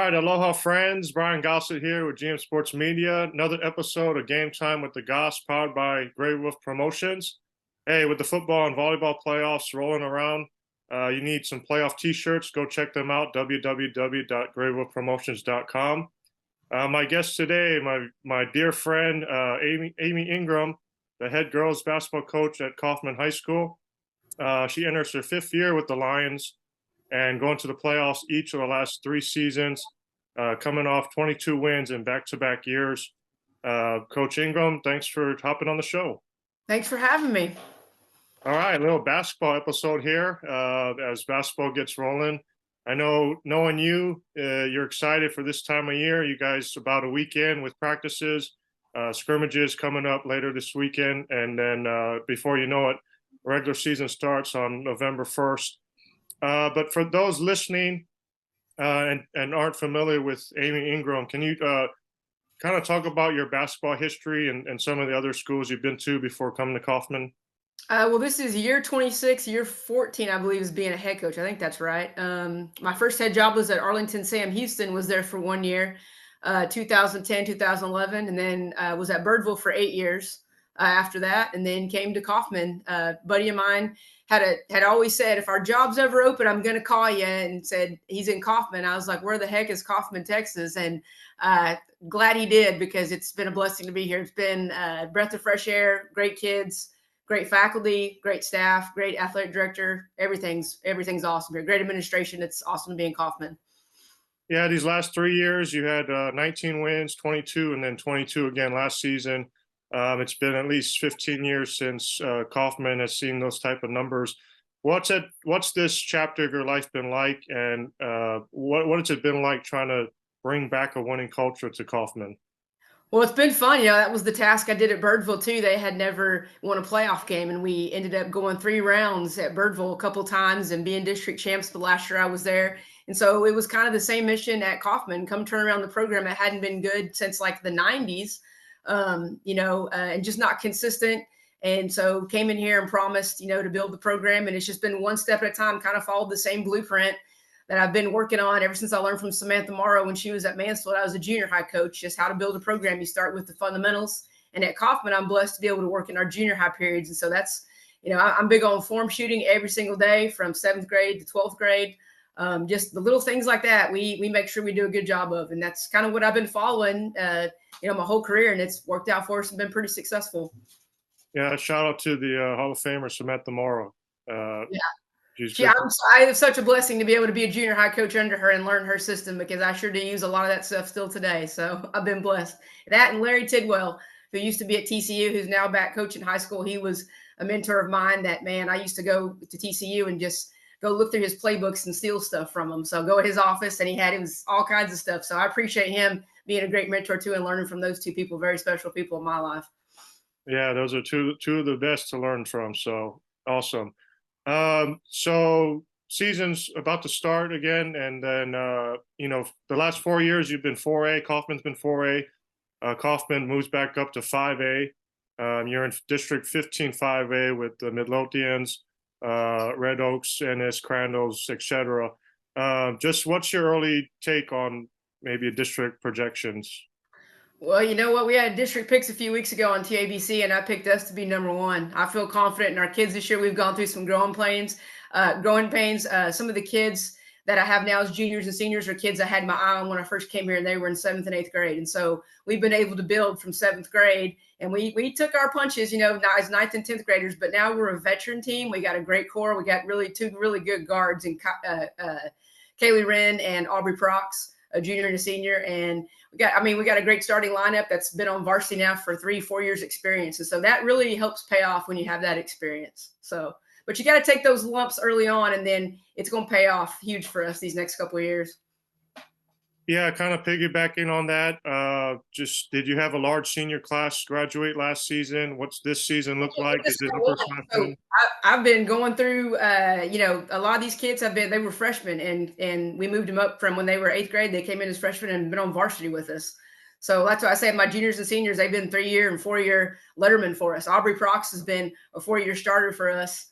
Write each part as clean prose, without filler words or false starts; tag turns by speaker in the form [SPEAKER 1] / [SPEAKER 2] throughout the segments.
[SPEAKER 1] right, aloha friends. Brian Gossett here with GM Sports Media. Another episode of Game Time with the Goss, powered by Grey Wolf Promotions. Hey, with the football and volleyball playoffs rolling around, you need some playoff T-shirts. Go check them out. www.greywolfpromotions.com. My guest today, my dear friend Amy Ingram, the head girls basketball coach at Kaufman High School. She enters her fifth year with the Lions and going to the playoffs each of the last three seasons, coming off 22 wins in back-to-back years. Coach Ingram, thanks for hopping on the show.
[SPEAKER 2] Thanks for having me.
[SPEAKER 1] All right, a little basketball episode here as basketball gets rolling. I know, knowing you, you're excited for this time of year. You guys about a weekend with practices, scrimmages coming up later this weekend, and then before you know it, regular season starts on November 1st. But for those listening and aren't familiar with Amy Ingram, can you kind of talk about your basketball history and some of the other schools you've been to before coming to Kaufman?
[SPEAKER 2] Well, this is year 26, year 14, I believe, is being a head coach. I think that's right. My first head job was at Arlington Sam Houston, was there for 1 year, 2010, 2011, and then was at Birdville for 8 years after that, and then came to Kaufman. Buddy of mine had always said, if our job's ever open, I'm going to call you, and said he's in Kaufman. I was like, where the heck is Kaufman, Texas? And glad he did, because it's been a blessing to be here. It's been a breath of fresh air, great kids, great faculty, great staff, great athletic director. Everything's awesome here. Great administration. It's awesome to be in Kaufman.
[SPEAKER 1] Yeah, these last 3 years, you had 19 wins, 22, and then 22 again last season. It's been at least 15 years since Kaufman has seen those type of numbers. What's this chapter of your life been like, and what has it been like trying to bring back a winning culture to Kaufman?
[SPEAKER 2] Well, it's been fun. That was the task I did at Birdville too. They had never won a playoff game, and we ended up going 3 rounds at Birdville a couple times and being district champs the last year I was there. And so it was kind of the same mission at Kaufman: come turn around the program that hadn't been good since like the 90s, and just not consistent. And so came in here and promised, to build the program, and it's just been one step at a time. Kind of followed the same blueprint that I've been working on ever since I learned from Samantha Morrow when she was at Mansfield. I was a junior high coach, just how to build a program. You start with the fundamentals. And at Kaufman, I'm blessed to be able to work in our junior high periods. And so that's, I'm big on form shooting every single day from 7th grade to 12th grade. Just the little things like that, we make sure we do a good job of. And that's kind of what I've been following, my whole career. And it's worked out for us and been pretty successful.
[SPEAKER 1] Yeah, shout out to the Hall of Famer, Samantha Morrow.
[SPEAKER 2] Yeah. I have such a blessing to be able to be a junior high coach under her and learn her system, because I sure do use a lot of that stuff still today. So I've been blessed. That and Larry Tidwell, who used to be at TCU, who's now back coaching high school. He was a mentor of mine. That man, I used to go to TCU and just go look through his playbooks and steal stuff from him. So go to his office, and it was all kinds of stuff. So I appreciate him being a great mentor too, and learning from those two people, very special people in my life.
[SPEAKER 1] Yeah, those are two of the best to learn from. So awesome. So season's about to start again, and then the last 4 years you've been 4A. Kaufman's been 4A. Kaufman moves back up to 5A. You're in District 15 5A with the Midlothians, Red Oaks, NS, Crandalls, etc. Just what's your early take on maybe district projections?
[SPEAKER 2] Well, you know what? We had district picks a few weeks ago on TABC, and I picked us to be number one. I feel confident in our kids this year. We've gone through some growing pains. Some of the kids that I have now as juniors and seniors are kids I had my eye on when I first came here, and they were in 7th and 8th grade. And so we've been able to build from 7th grade, and we took our punches, not as 9th and 10th graders, but now we're a veteran team. We got a great core. We got two really good guards in Kaylee Wren and Aubrey Prox, a junior and a senior. And we got a great starting lineup that's been on varsity now for 3-4 years experience. And so that really helps pay off when you have that experience. So, but you got to take those lumps early on, and then it's going to pay off huge for us these next couple of years.
[SPEAKER 1] Yeah, kind of piggybacking on that. Just did you have a large senior class graduate last season? What's this season look like? Is it
[SPEAKER 2] so I've been going through, a lot of these kids they were freshmen, and we moved them up from when they were 8th grade. They came in as freshmen and been on varsity with us. So that's why I say my juniors and seniors, they've been 3-year and 4-year letterman for us. Aubrey Prox has been a 4-year starter for us.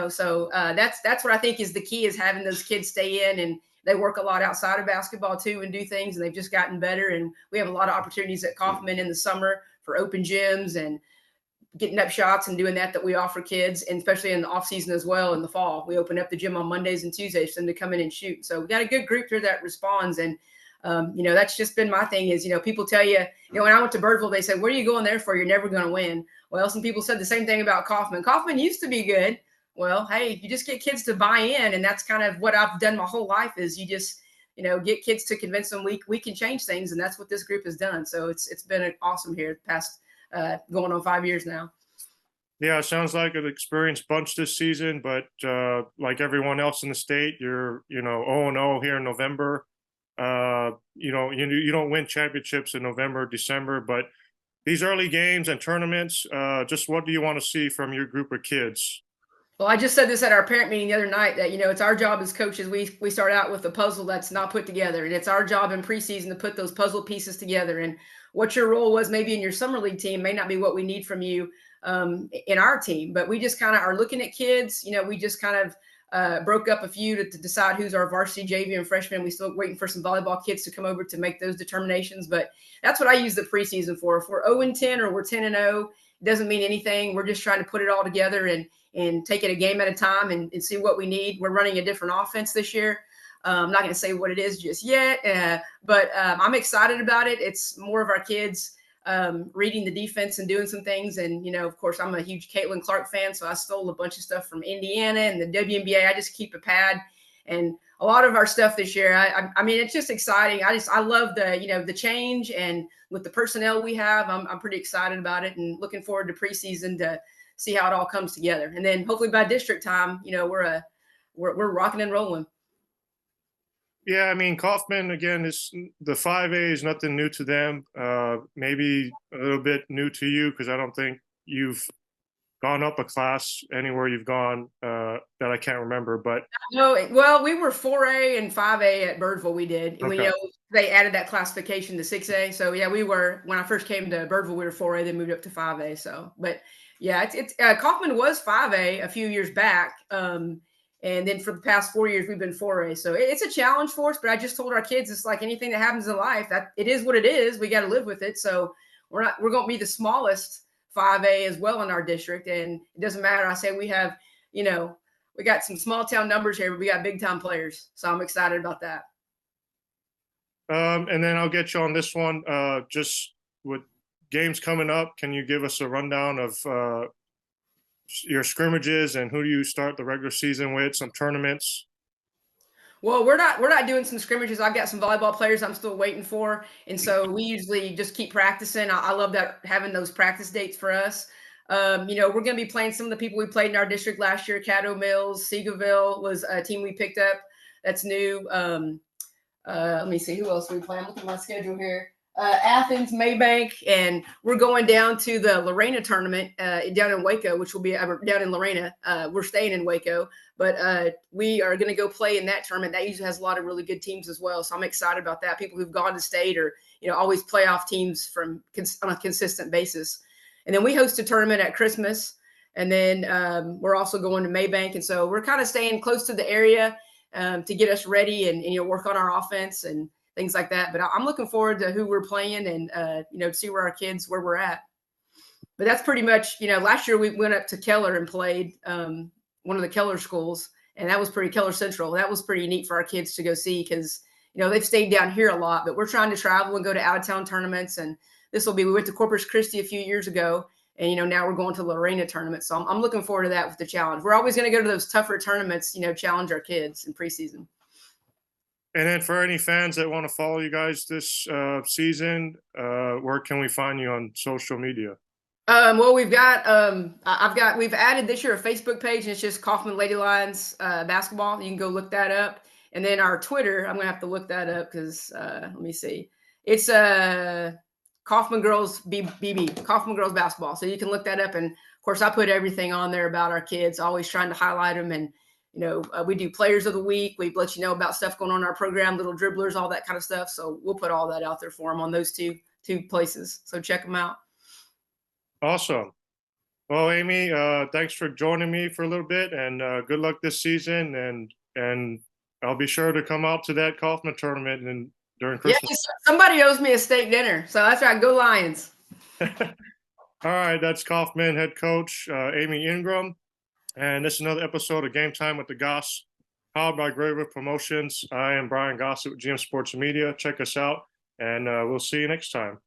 [SPEAKER 2] So that's what I think is the key, is having those kids stay in and they work a lot outside of basketball too and do things, and they've just gotten better. And we have a lot of opportunities at Kaufman in the summer for open gyms and getting up shots and doing that we offer kids, and especially in the off season as well. In the fall, we open up the gym on Mondays and Tuesdays for them to come in and shoot. So we got a good group here that responds. And that's just been my thing is, people tell you, when I went to Birdville, they said, what are you going there for? You're never going to win. Well, some people said the same thing about Kaufman. Kaufman used to be good. Well, hey, you just get kids to buy in. And that's kind of what I've done my whole life is you just, get kids to convince them we can change things. And that's what this group has done. So it's been awesome here the past going on 5 years now.
[SPEAKER 1] Yeah, sounds like an experienced bunch this season, but like everyone else in the state, you're 0-0 here in November. You don't win championships in November, December, but these early games and tournaments, just what do you want to see from your group of kids?
[SPEAKER 2] Well, I just said this at our parent meeting the other night that, it's our job as coaches. We start out with a puzzle that's not put together, and it's our job in preseason to put those puzzle pieces together. And what your role was maybe in your summer league team may not be what we need from you in our team, but we just kind of are looking at kids. We just kind of broke up a few to decide who's our varsity, JV, and freshman. We still waiting for some volleyball kids to come over to make those determinations, but that's what I use the preseason for. If we're 0-10 or we're 10-0, it doesn't mean anything. We're just trying to put it all together and take it a game at a time and see what we need. We're running a different offense this year. I'm not going to say what it is just yet, but I'm excited about it. It's more of our kids reading the defense and doing some things. And, of course, I'm a huge Caitlin Clark fan, so I stole a bunch of stuff from Indiana and the WNBA. I just keep a pad. And a lot of our stuff this year, I mean, it's just exciting. I love the change, and with the personnel we have, I'm pretty excited about it and looking forward to preseason to see how it all comes together. And then hopefully by district time, we're rocking and rolling.
[SPEAKER 1] Yeah, I mean, Kaufman, again, is the 5A is nothing new to them. Maybe a little bit new to you because I don't think you've gone up a class anywhere you've gone that I can't remember. But
[SPEAKER 2] no, well, we were 4A and 5A at Birdville. We did.
[SPEAKER 1] Okay.
[SPEAKER 2] They added that classification to 6A. So yeah, we were when I first came to Birdville, we were 4A, then moved up to 5A. So, but yeah, it's Kaufman was 5A a few years back. And then for the past 4 years, we've been 4A. So it's a challenge for us. But I just told our kids, it's like anything that happens in life, that it is what it is. We got to live with it. So we're going to be the smallest 5A as well in our district. And it doesn't matter. I say we have, we got some small town numbers here, but we got big time players. So I'm excited about that.
[SPEAKER 1] And then I'll get you on this one. Just with games coming up, can you give us a rundown of your scrimmages and who do you start the regular season with? Some tournaments.
[SPEAKER 2] Well, we're not doing some scrimmages. I've got some volleyball players I'm still waiting for, and so we usually just keep practicing. I love that having those practice dates for us. We're going to be playing some of the people we played in our district last year. Caddo Mills, Seagoville was a team we picked up that's new. Let me see who else we play. I'm looking at my schedule here. Athens, Maybank, and we're going down to the Lorena tournament down in Waco, which will be down in Lorena. We're staying in Waco, but we are going to go play in that tournament. That usually has a lot of really good teams as well, so I'm excited about that. People who've gone to state or always playoff teams on a consistent basis. And then we host a tournament at Christmas, and then we're also going to Maybank, and so we're kind of staying close to the area to get us ready and work on our offense and things like that. But I'm looking forward to who we're playing and, to see where we're at. But that's pretty much, last year we went up to Keller and played one of the Keller schools, and that was Keller Central. That was pretty neat for our kids to go see because, they've stayed down here a lot, but we're trying to travel and go to out of town tournaments. And we went to Corpus Christi a few years ago, and, now we're going to Lorena tournament. So I'm looking forward to that with the challenge. We're always going to go to those tougher tournaments, challenge our kids in preseason.
[SPEAKER 1] And then for any fans that want to follow you guys this season, where can we find you on social media?
[SPEAKER 2] Well, we've added this year a Facebook page, and it's just Kaufman Lady Lions basketball. You can go look that up. And then our Twitter, I'm going to have to look that up because let me see. It's Kaufman Girls BB, Kaufman Girls Basketball. So you can look that up. And of course, I put everything on there about our kids, always trying to highlight them. And we do players of the week. We let you know about stuff going on in our program, little dribblers, all that kind of stuff. So we'll put all that out there for them on those two places. So check them out.
[SPEAKER 1] Awesome. Well, Amy, thanks for joining me for a little bit, and good luck this season. And I'll be sure to come out to that Kaufman tournament and during
[SPEAKER 2] Yeah,
[SPEAKER 1] Christmas.
[SPEAKER 2] somebody owes me a steak dinner, so that's right. Go Lions!
[SPEAKER 1] All right, that's Kaufman head coach Amy Ingram, and this is another episode of Game Time with the Goss, powered by Great River Promotions. I am Brian Gossett with GM Sports Media. Check us out, and we'll see you next time.